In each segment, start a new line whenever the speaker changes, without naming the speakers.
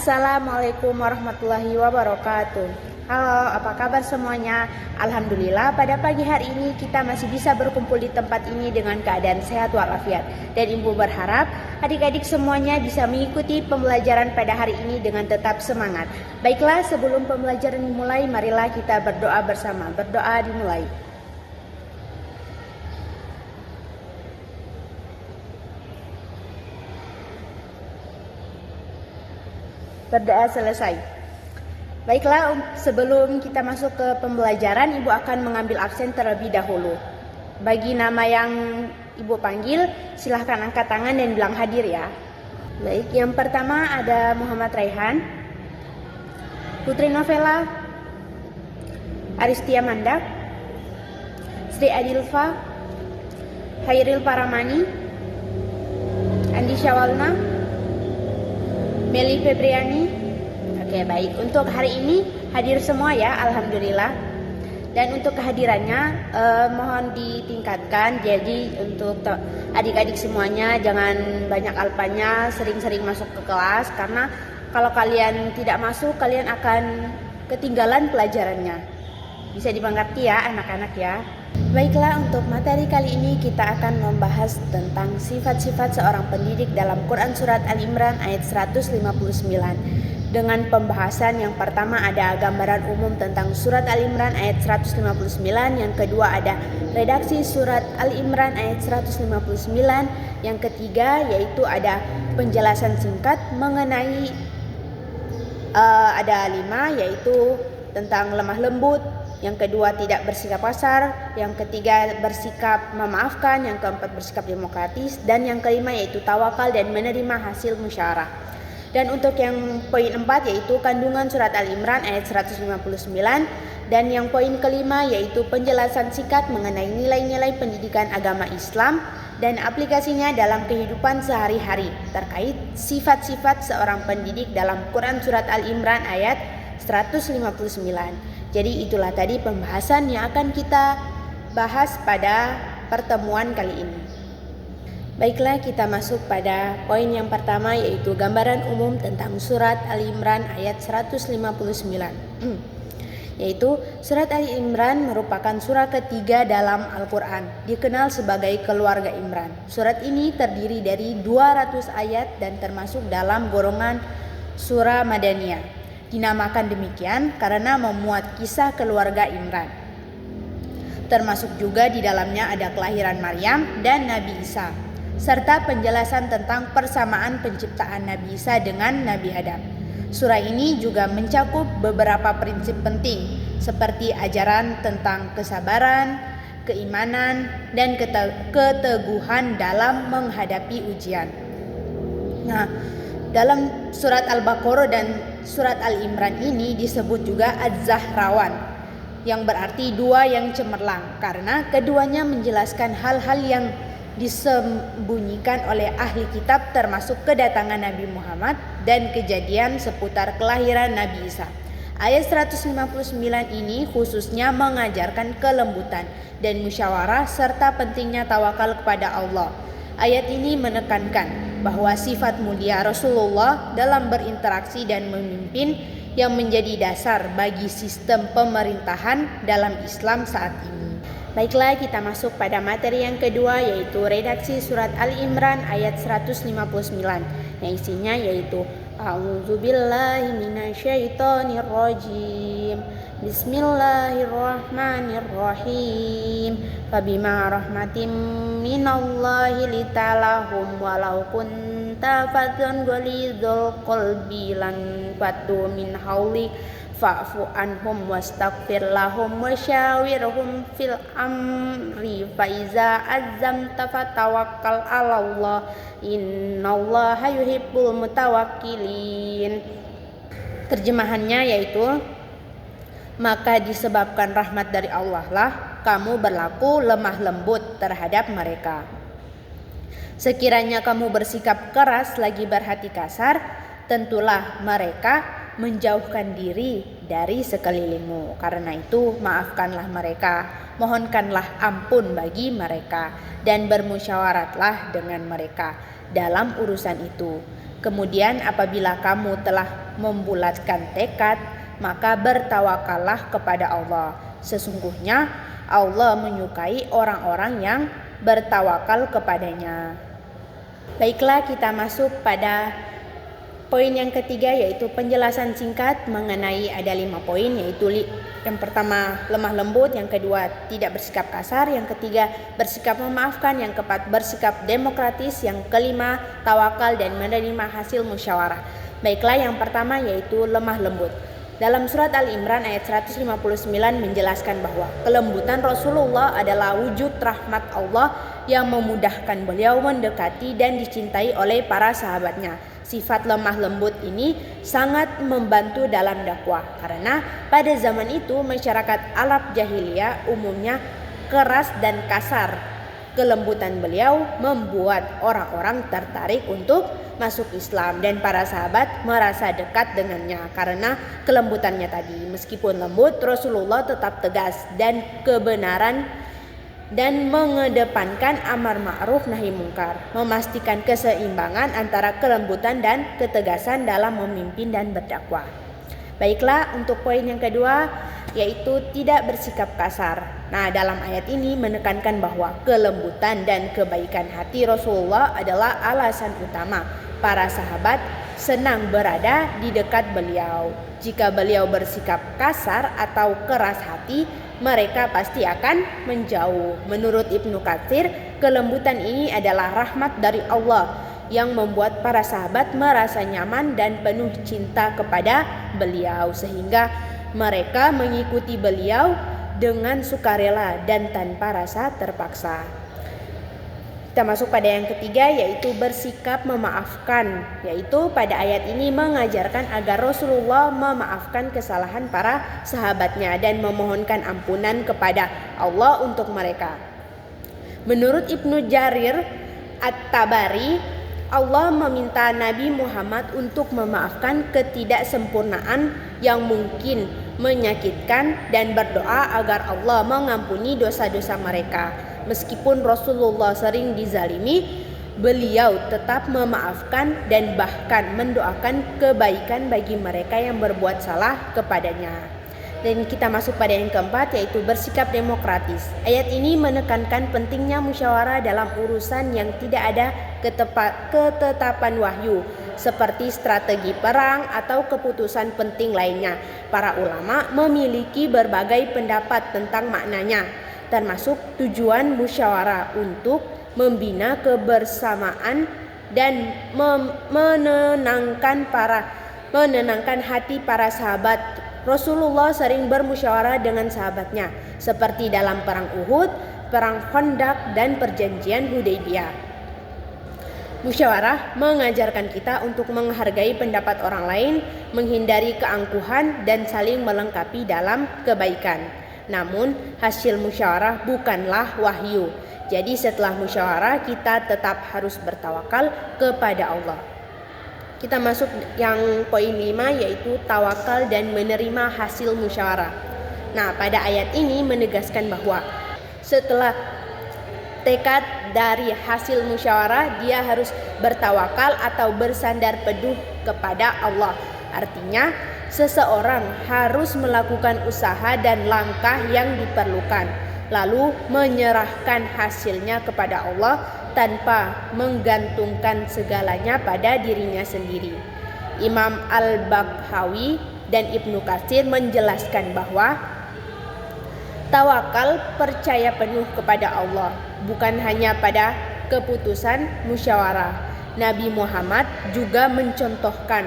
Assalamualaikum warahmatullahi wabarakatuh. Halo, apa kabar semuanya? Alhamdulillah pada pagi hari ini kita masih bisa berkumpul di tempat ini dengan keadaan sehat walafiat. Dan Ibu berharap adik-adik semuanya bisa mengikuti pembelajaran pada hari ini dengan tetap semangat. Baiklah, sebelum pembelajaran dimulai, marilah kita berdoa bersama. Berdoa dimulai. Berdoa selesai. Baiklah, sebelum kita masuk ke pembelajaran, Ibu akan mengambil absen terlebih dahulu. Bagi nama yang Ibu panggil, silahkan angkat tangan dan bilang hadir ya. Baik, yang pertama ada Muhammad Raihan, Putri Novela, Aristia Mandak, Sri Adilfa, Hairil Paramani, Andi Syawalna, Meli Febriani. Oke, baik. Untuk hari ini hadir semua ya, alhamdulillah. Dan untuk kehadirannya mohon ditingkatkan. Jadi untuk adik-adik semuanya jangan banyak alpanya, sering-sering masuk ke kelas, karena kalau kalian tidak masuk kalian akan ketinggalan pelajarannya. Bisa dimengerti ya anak-anak ya. Baiklah, untuk materi kali ini kita akan membahas tentang sifat-sifat seorang pendidik dalam Quran Surat Al-Imran ayat 159. Dengan pembahasan yang pertama ada gambaran umum tentang Surat Al-Imran ayat 159. Yang kedua ada redaksi Surat Al-Imran ayat 159. Yang ketiga yaitu ada penjelasan singkat mengenai ada 5, yaitu tentang lemah lembut. Yang kedua tidak bersikap kasar, yang ketiga bersikap memaafkan, yang keempat bersikap demokratis, dan yang kelima yaitu tawakal dan menerima hasil musyawarah. Dan untuk yang poin 4 yaitu kandungan surat Al-Imran ayat 159, dan yang poin kelima yaitu penjelasan singkat mengenai nilai-nilai pendidikan agama Islam dan aplikasinya dalam kehidupan sehari-hari terkait sifat-sifat seorang pendidik dalam Quran surat Al-Imran ayat 159. Jadi itulah tadi pembahasan yang akan kita bahas pada pertemuan kali ini. Baiklah, kita masuk pada poin yang pertama yaitu gambaran umum tentang surat Al-Imran ayat 159. Yaitu surat Al-Imran merupakan surah ketiga dalam Al-Quran, dikenal sebagai keluarga Imran. Surat ini terdiri dari 200 ayat dan termasuk dalam golongan surah Madaniyah. Dinamakan demikian karena memuat kisah keluarga Imran. Termasuk juga di dalamnya ada kelahiran Maryam dan Nabi Isa, serta penjelasan tentang persamaan penciptaan Nabi Isa dengan Nabi Adam. Surah ini juga mencakup beberapa prinsip penting seperti ajaran tentang kesabaran, keimanan, dan keteguhan dalam menghadapi ujian. Nah, dalam surat Al-Baqarah dan surat Al-Imran ini disebut juga Az-Zahrawan, yang berarti dua yang cemerlang, karena keduanya menjelaskan hal-hal yang disembunyikan oleh ahli kitab, termasuk kedatangan Nabi Muhammad dan kejadian seputar kelahiran Nabi Isa. Ayat 159 ini khususnya mengajarkan kelembutan dan musyawarah serta pentingnya tawakal kepada Allah. Ayat ini menekankan bahwa sifat mulia Rasulullah dalam berinteraksi dan memimpin yang menjadi dasar bagi sistem pemerintahan dalam Islam saat ini. Baiklah, kita masuk pada materi yang kedua yaitu redaksi surat Al-Imran ayat 159 yang isinya yaitu A'udzubillahi minasyaitonirrajim. Bismillahirrahmanirrahim. Fabima rahmatim minallahi litalahum walau kunta fadzan ghalidul qalbi lan fatu min haulik fa'fu anhum wastaghfir lahum wasyawirhum fil amri fa iza azamta fatawakkal 'alallah innallaha yuhibbul mutawakkilin. Terjemahannya yaitu, maka disebabkan rahmat dari Allah lah kamu berlaku lemah lembut terhadap mereka. Sekiranya kamu bersikap keras lagi berhati kasar, tentulah mereka menjauhkan diri dari sekelilingmu. Karena itu maafkanlah mereka, mohonkanlah ampun bagi mereka, dan bermusyawaratlah dengan mereka dalam urusan itu. Kemudian apabila kamu telah membulatkan tekad, maka bertawakallah kepada Allah. Sesungguhnya Allah menyukai orang-orang yang bertawakal kepadanya. Baiklah, kita masuk pada poin yang ketiga, yaitu penjelasan singkat mengenai ada 5 poin, yaitu yang pertama lemah lembut, yang kedua tidak bersikap kasar, yang ketiga bersikap memaafkan, yang keempat bersikap demokratis, yang kelima tawakal dan menerima hasil musyawarah. Baiklah, yang pertama yaitu lemah lembut. Dalam surat Al-Imran ayat 159 menjelaskan bahwa kelembutan Rasulullah adalah wujud rahmat Allah yang memudahkan beliau mendekati dan dicintai oleh para sahabatnya. Sifat lemah lembut ini sangat membantu dalam dakwah, karena pada zaman itu masyarakat Arab jahiliyah umumnya keras dan kasar. Kelembutan beliau membuat orang-orang tertarik untuk masuk Islam dan para sahabat merasa dekat dengannya karena kelembutannya tadi. Meskipun lembut, Rasulullah tetap tegas dan kebenaran dan mengedepankan amar ma'ruf nahi mungkar, memastikan keseimbangan antara kelembutan dan ketegasan dalam memimpin dan berdakwah. Baiklah, untuk poin yang kedua yaitu tidak bersikap kasar. Nah, dalam ayat ini menekankan bahwa kelembutan dan kebaikan hati Rasulullah adalah alasan utama para sahabat senang berada di dekat beliau. Jika beliau bersikap kasar atau keras hati, mereka pasti akan menjauh. Menurut Ibnu Katsir, kelembutan ini adalah rahmat dari Allah yang membuat para sahabat merasa nyaman dan penuh cinta kepada beliau, sehingga mereka mengikuti beliau dengan sukarela dan tanpa rasa terpaksa. Kita masuk pada yang ketiga, yaitu bersikap memaafkan. Yaitu pada ayat ini mengajarkan agar Rasulullah memaafkan kesalahan para sahabatnya dan memohonkan ampunan kepada Allah untuk mereka. Menurut Ibnu Jarir At-Tabari, Allah meminta Nabi Muhammad untuk memaafkan ketidaksempurnaan yang mungkin menyakitkan dan berdoa agar Allah mengampuni dosa-dosa mereka. Meskipun Rasulullah sering dizalimi, beliau tetap memaafkan dan bahkan mendoakan kebaikan bagi mereka yang berbuat salah kepadanya. Dan kita masuk pada yang keempat, yaitu bersikap demokratis. Ayat ini menekankan pentingnya musyawarah dalam urusan yang tidak ada ketetapan wahyu, seperti strategi perang atau keputusan penting lainnya. Para ulama memiliki berbagai pendapat tentang maknanya, termasuk tujuan musyawarah untuk membina kebersamaan dan menenangkan hati para sahabat. Rasulullah sering bermusyawarah dengan sahabatnya, seperti dalam perang Uhud, perang Khandaq, dan perjanjian Hudaybiyah. Musyawarah mengajarkan kita untuk menghargai pendapat orang lain, menghindari keangkuhan, dan saling melengkapi dalam kebaikan. Namun, hasil musyawarah bukanlah wahyu. Jadi setelah musyawarah kita tetap harus bertawakal kepada Allah. Kita masuk yang poin 5, yaitu tawakal dan menerima hasil musyawarah. Nah, pada ayat ini menegaskan bahwa setelah tekad dari hasil musyawarah, dia harus bertawakal atau bersandar penuh kepada Allah. Artinya, seseorang harus melakukan usaha dan langkah yang diperlukan, lalu menyerahkan hasilnya kepada Allah tanpa menggantungkan segalanya pada dirinya sendiri. Imam Al-Baghawi dan Ibnu Katsir menjelaskan bahwa tawakal percaya penuh kepada Allah, bukan hanya pada keputusan musyawarah. Nabi Muhammad juga mencontohkan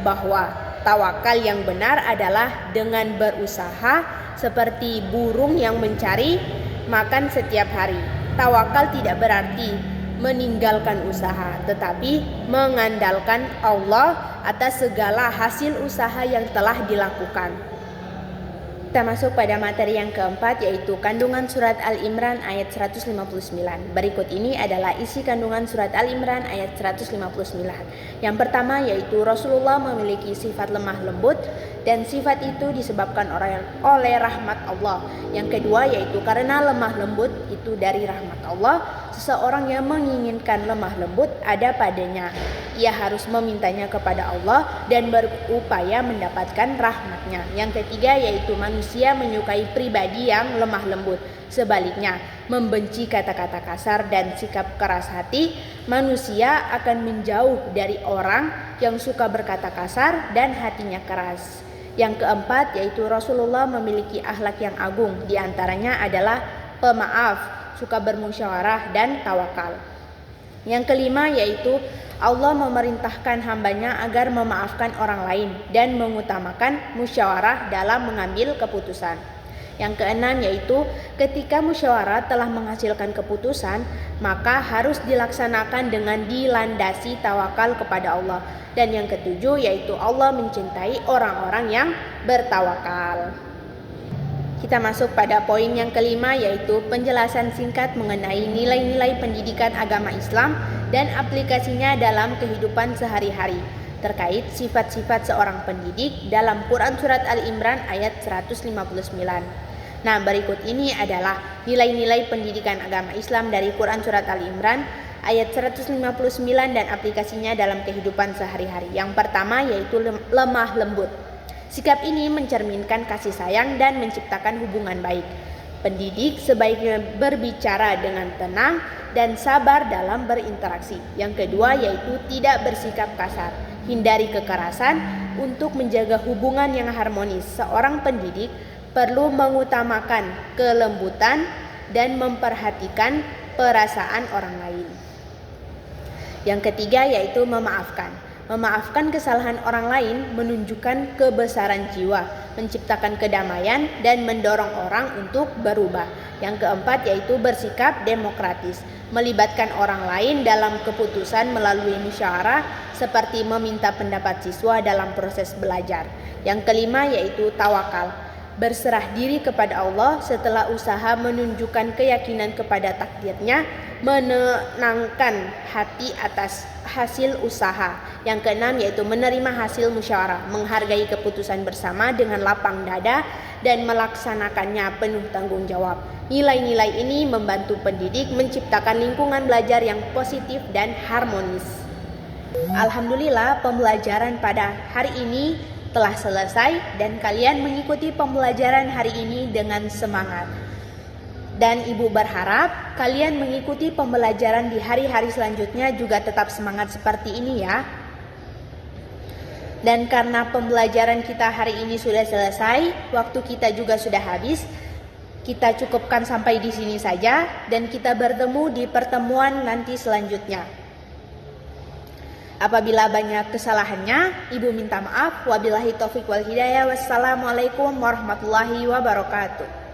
bahwa tawakal yang benar adalah dengan berusaha seperti burung yang mencari makan setiap hari. Tawakal tidak berarti meninggalkan usaha, tetapi mengandalkan Allah atas segala hasil usaha yang telah dilakukan. Kita masuk pada materi yang keempat, yaitu kandungan surat Al-Imran ayat 159. Berikut ini adalah isi kandungan surat Al-Imran ayat 159. Yang pertama, yaitu Rasulullah memiliki sifat lemah lembut dan sifat itu disebabkan oleh rahmat Allah. Yang kedua yaitu karena lemah lembut itu dari rahmat Allah. Seseorang yang menginginkan lemah lembut ada padanya, ia harus memintanya kepada Allah dan berupaya mendapatkan rahmatnya. Yang ketiga yaitu manusia menyukai pribadi yang lemah lembut. Sebaliknya, membenci kata-kata kasar dan sikap keras hati, manusia akan menjauh dari orang yang suka berkata kasar dan hatinya keras. Yang keempat yaitu Rasulullah memiliki akhlak yang agung, diantaranya adalah pemaaf, suka bermusyawarah dan tawakal. Yang kelima yaitu Allah memerintahkan hambanya agar memaafkan orang lain dan mengutamakan musyawarah dalam mengambil keputusan. Yang keenam yaitu ketika musyawarah telah menghasilkan keputusan, maka harus dilaksanakan dengan dilandasi tawakal kepada Allah. Dan yang ketujuh yaitu Allah mencintai orang-orang yang bertawakal. Kita masuk pada poin yang kelima yaitu penjelasan singkat mengenai nilai-nilai pendidikan agama Islam dan aplikasinya dalam kehidupan sehari-hari terkait sifat-sifat seorang pendidik dalam Quran Surat Al-Imran ayat 159. Nah, berikut ini adalah nilai-nilai pendidikan agama Islam dari Quran Surat Al-Imran ayat 159 dan aplikasinya dalam kehidupan sehari-hari. Yang pertama yaitu lemah lembut. Sikap ini mencerminkan kasih sayang dan menciptakan hubungan baik. Pendidik sebaiknya berbicara dengan tenang dan sabar dalam berinteraksi. Yang kedua yaitu tidak bersikap kasar. Hindari kekerasan untuk menjaga hubungan yang harmonis. Seorang pendidik perlu mengutamakan kelembutan dan memperhatikan perasaan orang lain. Yang ketiga yaitu memaafkan. Memaafkan kesalahan orang lain menunjukkan kebesaran jiwa, menciptakan kedamaian dan mendorong orang untuk berubah. Yang keempat yaitu bersikap demokratis, melibatkan orang lain dalam keputusan melalui musyawarah seperti meminta pendapat siswa dalam proses belajar. Yang kelima yaitu tawakal, berserah diri kepada Allah setelah usaha menunjukkan keyakinan kepada takdirnya, menenangkan hati atas hasil usaha. Yang keenam yaitu menerima hasil musyawarah, menghargai keputusan bersama dengan lapang dada dan melaksanakannya penuh tanggung jawab. Nilai-nilai ini membantu pendidik menciptakan lingkungan belajar yang positif dan harmonis. Alhamdulillah, pembelajaran pada hari ini telah selesai dan kalian mengikuti pembelajaran hari ini dengan semangat. Dan Ibu berharap kalian mengikuti pembelajaran di hari-hari selanjutnya juga tetap semangat seperti ini ya. Dan karena pembelajaran kita hari ini sudah selesai, waktu kita juga sudah habis, kita cukupkan sampai di sini saja dan kita bertemu di pertemuan nanti selanjutnya. Apabila banyak kesalahannya, Ibu minta maaf. Wabillahi taufiq wal hidayah. Wassalamualaikum warahmatullahi wabarakatuh.